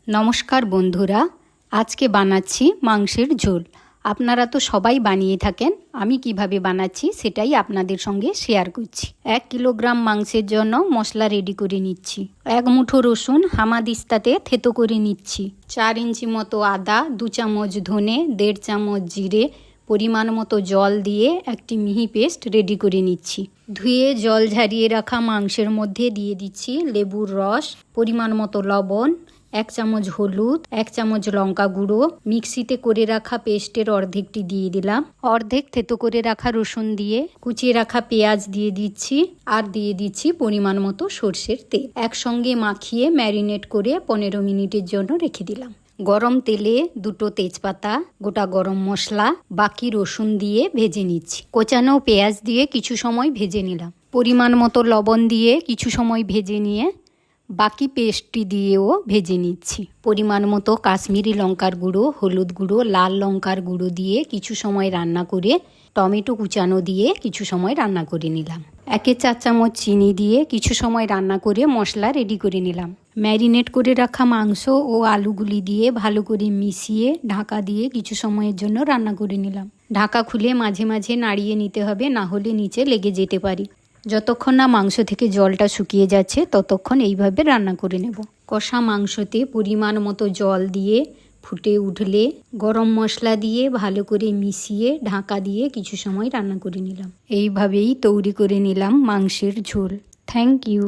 নমস্কার বন্ধুরা, আজকে বানাচ্ছি মাংসের ঝোল। আপনারা তো সবাই বানিয়ে থাকেন, আমি কিভাবে বানাচ্ছি সেটাই আপনাদের সঙ্গে শেয়ার করছি। 1 কিলোগ্রাম মাংসের জন্য মশলা রেডি করে নিচ্ছি। 1 মুঠো রসুন হামাদিস্তাতে থেতো করে নিচ্ছি। 4 ইঞ্চি মতো আদা, 2 চামচ ধনে, 1.5 চামচ জিরে, পরিমাণ মতো জল দিয়ে একটি মিহি পেস্ট রেডি করে নিচ্ছি। ধুয়ে জল ঝরিয়ে রাখা মাংসের মধ্যে দিয়ে দিচ্ছি লেবুর রস, পরিমাণ মতো লবণ, 1 চামচ হলুদ, 1 চামচ লঙ্কা গুঁড়ো, মিক্সিতে করে রাখা পেস্টের অর্ধেকটি দিয়ে দিলাম। অর্ধেক থেতো করে রাখা রসুন দিয়ে কুচিয়ে রাখা পেঁয়াজ দিয়ে দিচ্ছি, আর দিয়ে দিচ্ছি পরিমাণ মতো সর্ষের তেল। একসঙ্গে মাখিয়ে ম্যারিনেট করে 15 মিনিটের জন্য রেখে দিলাম। গরম তেলে 2টো তেজপাতা, গোটা গরম মশলা, বাকি রসুন দিয়ে ভেজে নিচ্ছি। কোচানো পেঁয়াজ দিয়ে কিছু সময় ভেজে নিলাম। পরিমাণ মতো লবণ দিয়ে কিছু সময় ভেজে নিয়ে বাকি পেস্টটি দিয়েও ভেজে নিচ্ছি। পরিমাণ মতো কাশ্মীরি লঙ্কার গুঁড়ো, হলুদ গুঁড়ো, লাল লঙ্কার গুঁড়ো দিয়ে কিছু সময় রান্না করে টমেটো কুচানো দিয়ে কিছু সময় রান্না করে নিলাম। 1/4 চামচ চিনি দিয়ে কিছু সময় রান্না করে মশলা রেডি করে নিলাম। ম্যারিনেট করে রাখা মাংস ও আলুগুলি দিয়ে ভালো করে মিশিয়ে ঢাকা দিয়ে কিছু সময়ের জন্য রান্না করে নিলাম। ঢাকা খুলে মাঝে মাঝে নাড়িয়ে নিতে হবে, না হলে নিচে লেগে যেতে পারে। যতক্ষণ না মাংস থেকে জলটা শুকিয়ে যাচ্ছে ততক্ষণ এইভাবে রান্না করে নেব। কষা মাংসতে পরিমাণ মতো জল দিয়ে ফুটে উঠলে গরম মশলা দিয়ে ভালো করে মিশিয়ে ঢাকা দিয়ে কিছু সময় রান্না করে নিলাম। এইভাবেই তৈরি করে নিলাম মাংসের ঝোল। Thank you.